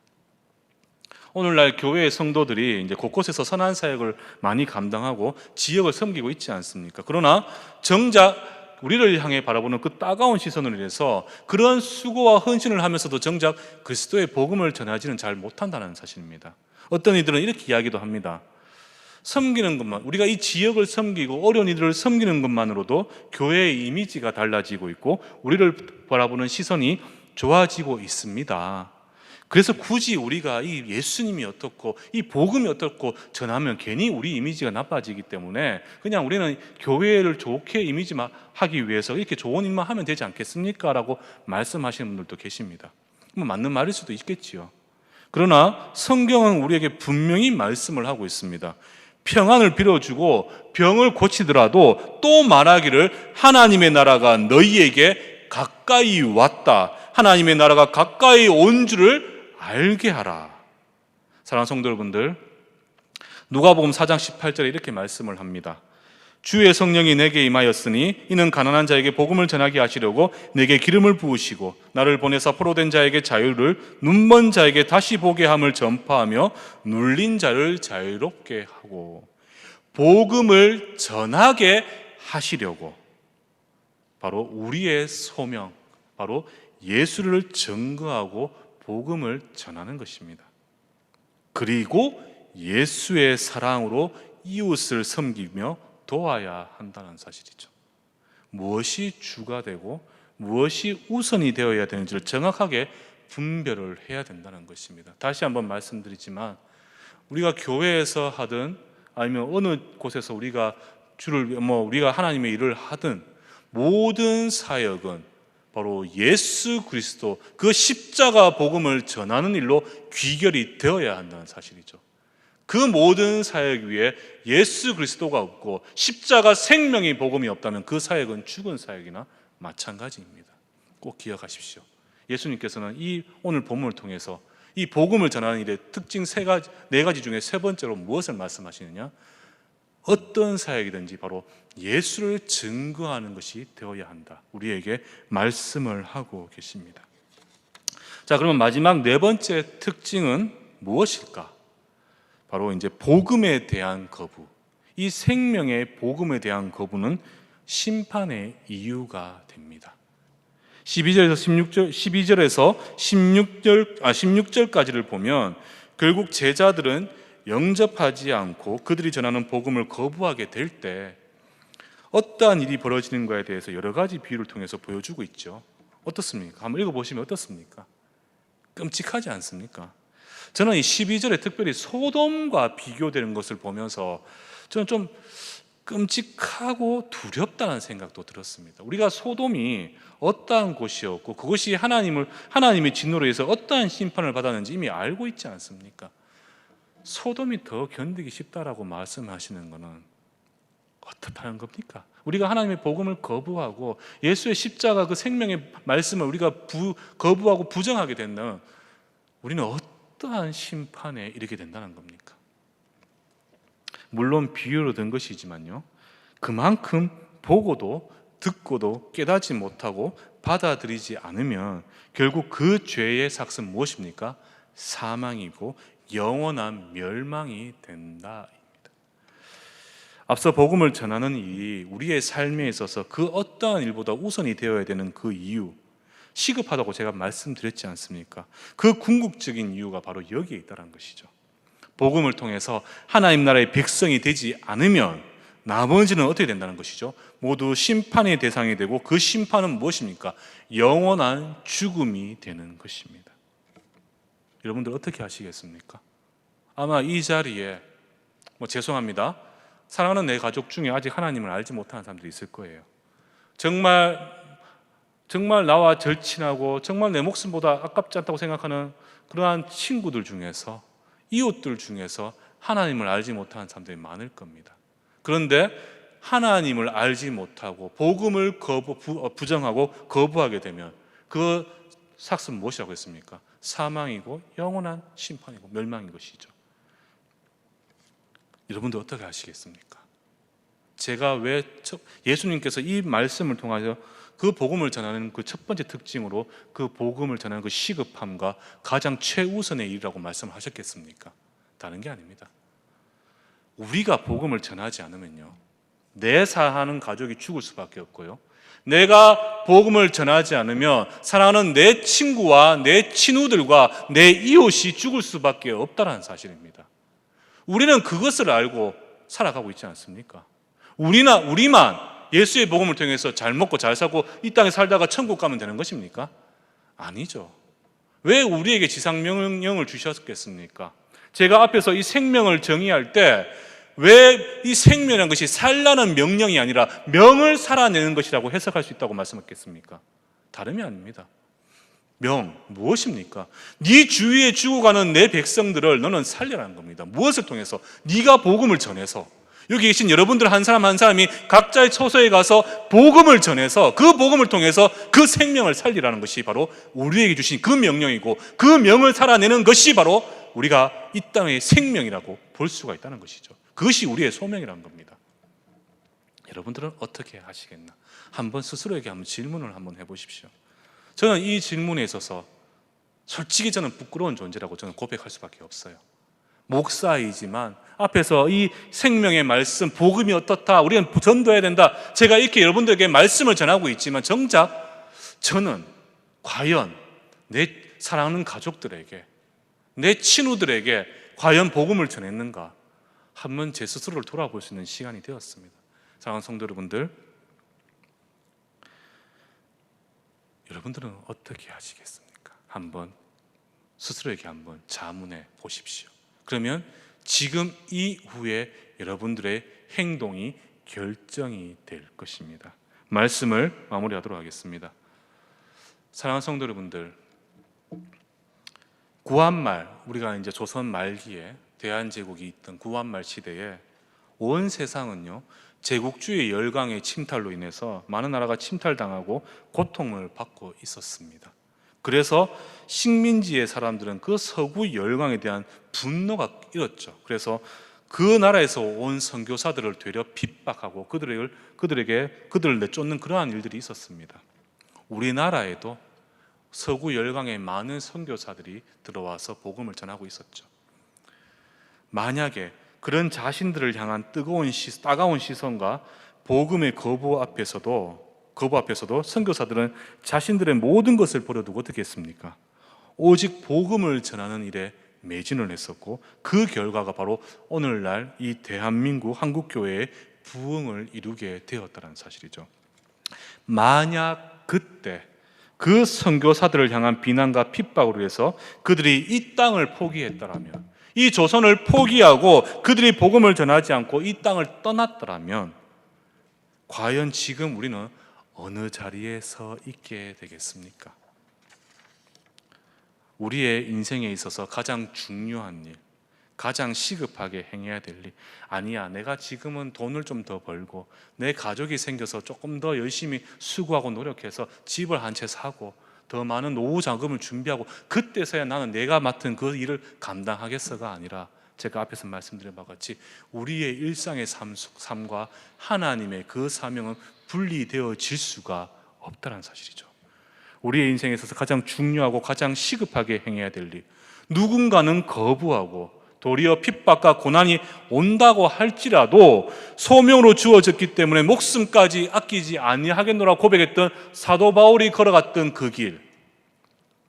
오늘날 교회의 성도들이 이제 곳곳에서 선한 사역을 많이 감당하고 지역을 섬기고 있지 않습니까? 그러나 정작 우리를 향해 바라보는 그 따가운 시선을 인해서 그런 수고와 헌신을 하면서도 정작 그리스도의 복음을 전하지는 잘 못한다는 사실입니다. 어떤 이들은 이렇게 이야기도 합니다. 섬기는 것만, 우리가 이 지역을 섬기고 어려운 이들을 섬기는 것만으로도 교회의 이미지가 달라지고 있고 우리를 바라보는 시선이 좋아지고 있습니다. 그래서 굳이 우리가 이 예수님이 어떻고 이 복음이 어떻고 전하면 괜히 우리 이미지가 나빠지기 때문에 그냥 우리는 교회를 좋게 이미지하기 위해서 이렇게 좋은 일만 하면 되지 않겠습니까? 라고 말씀하시는 분들도 계십니다. 맞는 말일 수도 있겠지요. 그러나 성경은 우리에게 분명히 말씀을 하고 있습니다. 평안을 빌어주고 병을 고치더라도 또 말하기를 하나님의 나라가 너희에게 가까이 왔다. 하나님의 나라가 가까이 온 줄을 알게 하라. 사랑하는 성도 여러분들, 누가복음 4장 18절에 이렇게 말씀을 합니다. 주의 성령이 내게 임하였으니 이는 가난한 자에게 복음을 전하게 하시려고 내게 기름을 부으시고 나를 보내사 포로된 자에게 자유를, 눈먼 자에게 다시 보게 함을 전파하며 눌린 자를 자유롭게 하고 복음을 전하게 하시려고, 바로 우리의 소명, 바로 예수를 증거하고 복음을 전하는 것입니다. 그리고 예수의 사랑으로 이웃을 섬기며 도와야 한다는 사실이죠. 무엇이 주가 되고 무엇이 우선이 되어야 되는지를 정확하게 분별을 해야 된다는 것입니다. 다시 한번 말씀드리지만 우리가 교회에서 하든 아니면 어느 곳에서 우리가 우리가 하나님의 일을 하든 모든 사역은 바로 예수 그리스도 그 십자가 복음을 전하는 일로 귀결이 되어야 한다는 사실이죠. 그 모든 사역 위에 예수 그리스도가 없고 십자가 생명의 복음이 없다면 그 사역은 죽은 사역이나 마찬가지입니다. 꼭 기억하십시오. 예수님께서는 이 오늘 본문을 통해서 이 복음을 전하는 일의 특징 네 가지 중에 세 번째로 무엇을 말씀하시느냐? 어떤 사역이든지 바로 예수를 증거하는 것이 되어야 한다. 우리에게 말씀을 하고 계십니다. 자, 그러면 마지막 네 번째 특징은 무엇일까? 바로 이제 복음에 대한 거부. 이 생명의 복음에 대한 거부는 심판의 이유가 됩니다. 12절에서 16절까지를 보면 결국 제자들은 영접하지 않고 그들이 전하는 복음을 거부하게 될 때 어떠한 일이 벌어지는가에 대해서 여러 가지 비유를 통해서 보여주고 있죠. 어떻습니까? 한번 읽어보시면 어떻습니까? 끔찍하지 않습니까? 저는 이 12절에 특별히 소돔과 비교되는 것을 보면서 저는 좀 끔찍하고 두렵다는 생각도 들었습니다. 우리가 소돔이 어떠한 곳이었고 그것이 하나님의 진노로 해서 어떠한 심판을 받았는지 이미 알고 있지 않습니까? 소돔이 더 견디기 쉽다라고 말씀하시는 것은 어떻다는 겁니까? 우리가 하나님의 복음을 거부하고 예수의 십자가 그 생명의 말씀을 우리가 거부하고 부정하게 된다면 우리는 어떠한 심판에 이르게 된다는 겁니까? 물론 비유로 든 것이지만요, 그만큼 보고도 듣고도 깨닫지 못하고 받아들이지 않으면 결국 그 죄의 삭은 무엇입니까? 사망이고 영원한 멸망이 된다. 앞서 복음을 전하는 일이 우리의 삶에 있어서 그 어떠한 일보다 우선이 되어야 되는 그 이유, 시급하다고 제가 말씀드렸지 않습니까? 그 궁극적인 이유가 바로 여기에 있다는 것이죠. 복음을 통해서 하나님 나라의 백성이 되지 않으면 나머지는 어떻게 된다는 것이죠? 모두 심판의 대상이 되고 그 심판은 무엇입니까? 영원한 죽음이 되는 것입니다. 여러분들 어떻게 하시겠습니까? 아마 이 자리에 죄송합니다, 사랑하는 내 가족 중에 아직 하나님을 알지 못하는 사람들이 있을 거예요. 정말 나와 절친하고 정말 내 목숨보다 아깝지 않다고 생각하는 그러한 친구들 중에서, 이웃들 중에서 하나님을 알지 못하는 사람들이 많을 겁니다. 그런데 하나님을 알지 못하고 복음을 부정하고 거부하게 되면 그 삭은 무엇이라고 했습니까? 사망이고 영원한 심판이고 멸망인 것이죠. 여러분들 어떻게 하시겠습니까? 제가 왜 예수님께서 이 말씀을 통해서 그 복음을 전하는 그 첫 번째 특징으로 그 복음을 전하는 그 시급함과 가장 최우선의 일이라고 말씀하셨겠습니까? 다른 게 아닙니다. 우리가 복음을 전하지 않으면요, 내 사랑하는 가족이 죽을 수밖에 없고요, 내가 복음을 전하지 않으면 사랑하는 내 친구와 내 친구들과 내 이웃이 죽을 수밖에 없다는 사실입니다. 우리는 그것을 알고 살아가고 있지 않습니까? 우리만 예수의 복음을 통해서 잘 먹고 잘 살고 이 땅에 살다가 천국 가면 되는 것입니까? 아니죠. 왜 우리에게 지상명령을 주셨겠습니까? 제가 앞에서 이 생명을 정의할 때 왜 이 생명이라는 것이 살라는 명령이 아니라 명을 살아내는 것이라고 해석할 수 있다고 말씀했겠습니까? 다름이 아닙니다. 무엇입니까? 네 주위에 죽어가는 내 백성들을 너는 살려라는 겁니다. 무엇을 통해서? 네가 복음을 전해서, 여기 계신 여러분들 한 사람 한 사람이 각자의 처소에 가서 복음을 전해서 그 복음을 통해서 그 생명을 살리라는 것이 바로 우리에게 주신 그 명령이고, 그 명을 살아내는 것이 바로 우리가 이 땅의 생명이라고 볼 수가 있다는 것이죠. 그것이 우리의 소명이라는 겁니다. 여러분들은 어떻게 하시겠나? 한번 스스로에게 한번 질문을 한번 해보십시오. 저는 이 질문에 있어서 솔직히 저는 부끄러운 존재라고 저는 고백할 수밖에 없어요. 목사이지만 앞에서 이 생명의 말씀, 복음이 어떻다, 우리는 전도해야 된다, 제가 이렇게 여러분들에게 말씀을 전하고 있지만 정작 저는 과연 내 사랑하는 가족들에게, 내 친구들에게 과연 복음을 전했는가, 한번 제 스스로를 돌아볼 수 있는 시간이 되었습니다. 사랑하는 성도 여러분들, 여러분들은 어떻게 하시겠습니까? 한번 스스로에게 한번 자문해 보십시오. 그러면 지금 이후에 여러분들의 행동이 결정이 될 것입니다. 말씀을 마무리하도록 하겠습니다. 사랑하는 성도 여러분들, 구한말, 우리가 이제 조선 말기에 대한제국이 있던 구한말 시대에 온 세상은요, 제국주의 열강의 침탈로 인해서 많은 나라가 침탈당하고 고통을 받고 있었습니다. 그래서 식민지의 사람들은 그 서구 열강에 대한 분노가 일었죠. 그래서 그 나라에서 온 선교사들을 되려 핍박하고 그들을 내쫓는 그러한 일들이 있었습니다. 우리나라에도 서구 열강의 많은 선교사들이 들어와서 복음을 전하고 있었죠. 만약에 그런 자신들을 향한 따가운 시선과 복음의 거부 앞에서도 선교사들은 자신들의 모든 것을 버려두고 어떻게 했습니까? 오직 복음을 전하는 일에 매진을 했었고, 그 결과가 바로 오늘날 이 대한민국 한국교회의 부흥을 이루게 되었다는 사실이죠. 만약 그때 그 선교사들을 향한 비난과 핍박으로 해서 그들이 이 땅을 포기했다라면, 이 조선을 포기하고 그들이 복음을 전하지 않고 이 땅을 떠났더라면 과연 지금 우리는 어느 자리에 서 있게 되겠습니까? 우리의 인생에 있어서 가장 중요한 일, 가장 시급하게 행해야 될 일, 아니야, 내가 지금은 돈을 좀 더 벌고 내 가족이 생겨서 조금 더 열심히 수고하고 노력해서 집을 한 채 사고 더 많은 노후 자금을 준비하고 그때서야 나는 내가 맡은 그 일을 감당하겠어가 아니라, 제가 앞에서 말씀드린 바와 같이 우리의 일상의 삶과 하나님의 그 사명은 분리되어질 수가 없다는 사실이죠. 우리의 인생에 있어서 가장 중요하고 가장 시급하게 행해야 될 일, 누군가는 거부하고 도리어 핍박과 고난이 온다고 할지라도 소명으로 주어졌기 때문에 목숨까지 아끼지 아니하겠노라 고백했던 사도 바울이 걸어갔던 그 길,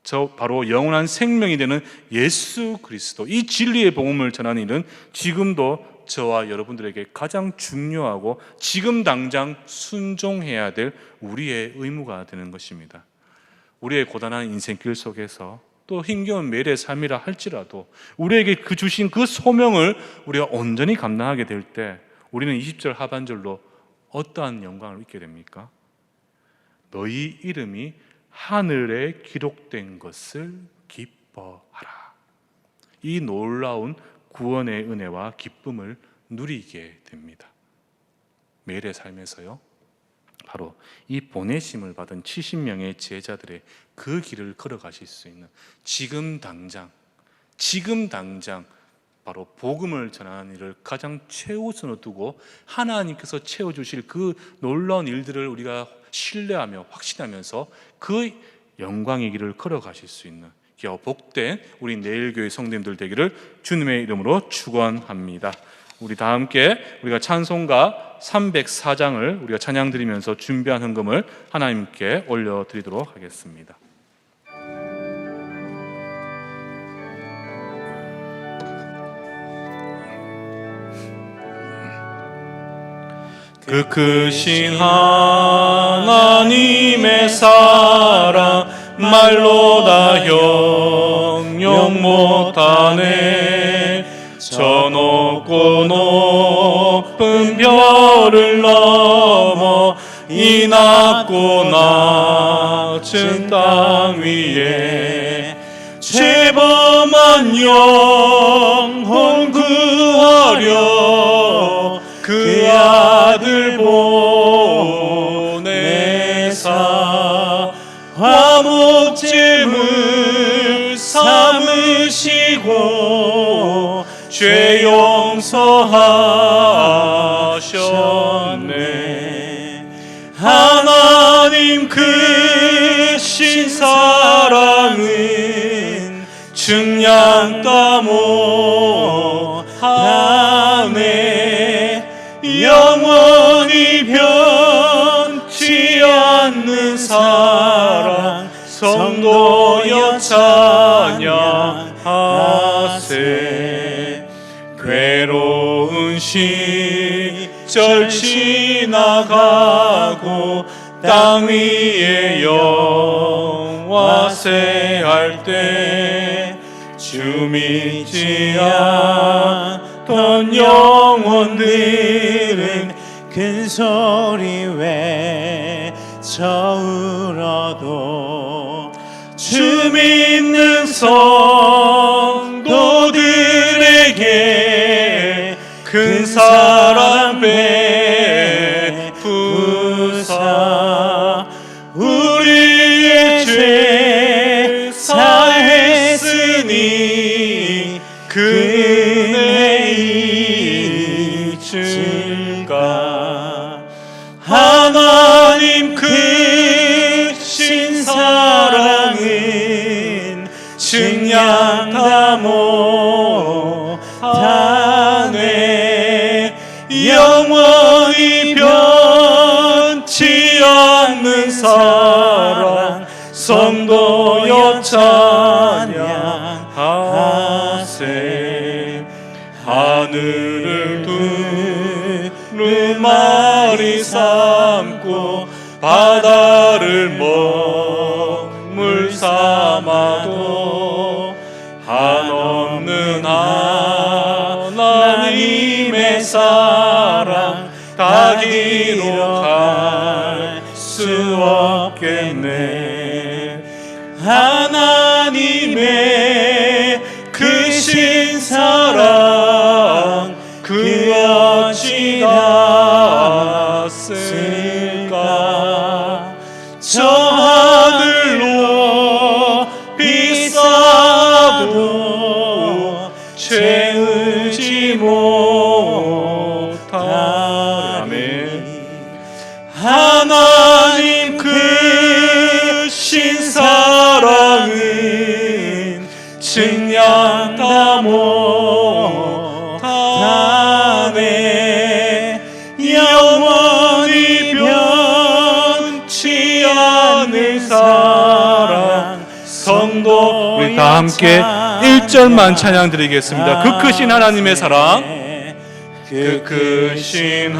저 바로 영원한 생명이 되는 예수 그리스도, 이 진리의 복음을 전하는 일은 지금도 저와 여러분들에게 가장 중요하고 지금 당장 순종해야 될 우리의 의무가 되는 것입니다. 우리의 고단한 인생길 속에서 또 힘겨운 매일의 삶이라 할지라도 우리에게 그 주신 그 소명을 우리가 온전히 감당하게 될 때 우리는 20절 하반절로 어떠한 영광을 얻게 됩니까? 너희 이름이 하늘에 기록된 것을 기뻐하라. 이 놀라운 구원의 은혜와 기쁨을 누리게 됩니다. 매일의 삶에서요, 바로 이 보내심을 받은 70명의 제자들의 그 길을 걸어가실 수 있는 지금 당장 바로 복음을 전하는 일을 가장 최우선으로 두고 하나님께서 채워주실 그 놀라운 일들을 우리가 신뢰하며 확신하면서 그 영광의 길을 걸어가실 수 있는 복된 우리 내일교회 성도님들 되기를 주님의 이름으로 축원합니다. 우리 다 함께 우리가 찬송가 304장을 우리가 찬양 드리면서 준비한 헌금을 하나님께 올려드리도록 하겠습니다. 그 크신 하나님의 사랑 말로 다 형용 못하네. 저 높고 높은 별을 넘어 이 낮고 낮은 땅 위에 죄범한 영혼 구하려 그 아들 보내사 화목제물 삼으시고 죄 용서하셨네. 하나님 크신 사랑은 증량 다 못하네. 영원히 변치 않는 사랑 성도여 찬양하세. 괴로운 시절 지나가고 땅 위에 영화세할 때 주 믿지 않던 영혼들은 큰 소리 외쳐 울어도 주 믿는 성도들에게 큰 사랑 베푸사 우리의 죄 사했으니 그 은혜 잊을까. 하나님 크신 사랑은 증량 다 못하네. 영원히 변치 않는 사랑 성도여 찬양하세. 하늘을 두루마리 삼고 바다를 먹물 삼아도 한없는 하나님의 사랑 다 기록할 수 없겠네. 하나님의 크신 사랑 그 어찌 닿았을까. 저 하늘로 비싸도 채우지 못하네. 하나님 크신 사랑은 증량 다 못하네. 영원히 변치 않는 사랑 성도 우리 다 함께 1절만 찬양 드리겠습니다. 그 크신 하나님의 사랑, 그 크신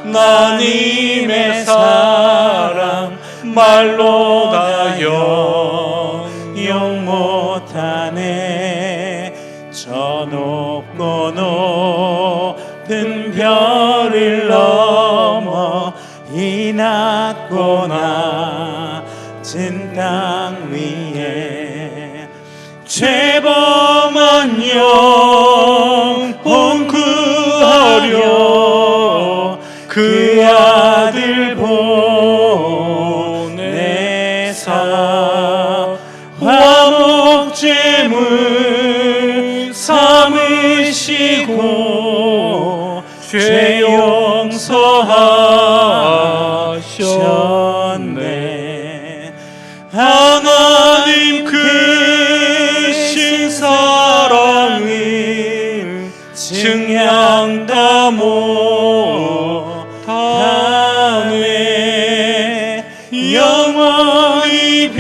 하나님의 사랑 말로 다 영영 못하네. 저 높고 높은 별을 넘어 이 낮고 낮은 땅 위에 죄범한 영혼 구하려 그 아들 보내사 화목제물 삼으시고 죄 용서하셨네. 하나님 크신 사랑은 증량 다 못하네. 영원히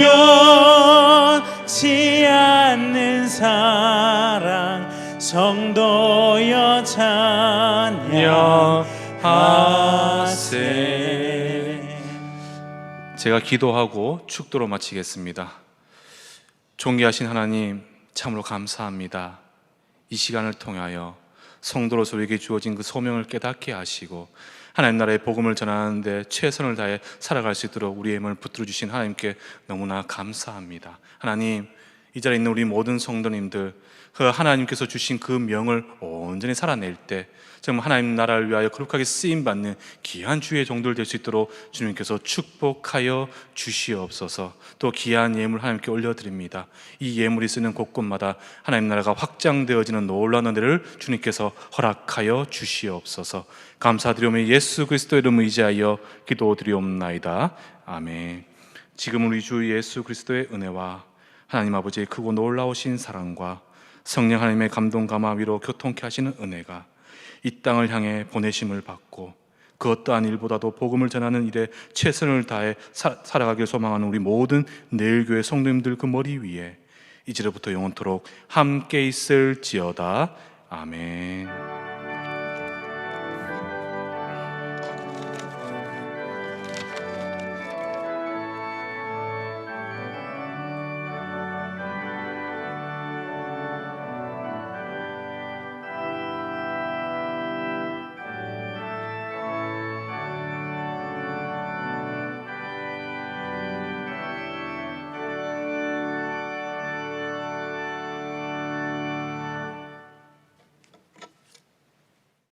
변치 않는 사랑 성도여 찬양하세. 제가 기도하고 축도로 마치겠습니다. 존귀하신 하나님, 참으로 감사합니다. 이 시간을 통하여 성도로서 우리에게 주어진 그 소명을 깨닫게 하시고 하나님 나라의 복음을 전하는데 최선을 다해 살아갈 수 있도록 우리의 힘을 붙들어 주신 하나님께 너무나 감사합니다. 하나님, 이 자리에 있는 우리 모든 성도님들, 그 하나님께서 주신 그 명을 온전히 살아낼 때 정말 하나님 나라를 위하여 거룩하게 쓰임받는 귀한 주의 종들 될 수 있도록 주님께서 축복하여 주시옵소서. 또 귀한 예물 하나님께 올려드립니다. 이 예물이 쓰는 곳곳마다 하나님 나라가 확장되어지는 놀라운 은혜를 주님께서 허락하여 주시옵소서. 감사드리오며 예수 그리스도의 이름 의지하여 기도드리옵나이다. 아멘. 지금 우리 주 예수 그리스도의 은혜와 하나님 아버지의 크고 놀라우신 사랑과 성령 하나님의 감동 감화 위로 교통케 하시는 은혜가 이 땅을 향해 보내심을 받고 그 어떠한 일보다도 복음을 전하는 일에 최선을 다해 살아가길 소망하는 우리 모든 내일교회 성도님들 그 머리 위에 이제로부터 영원토록 함께 있을지어다. 아멘.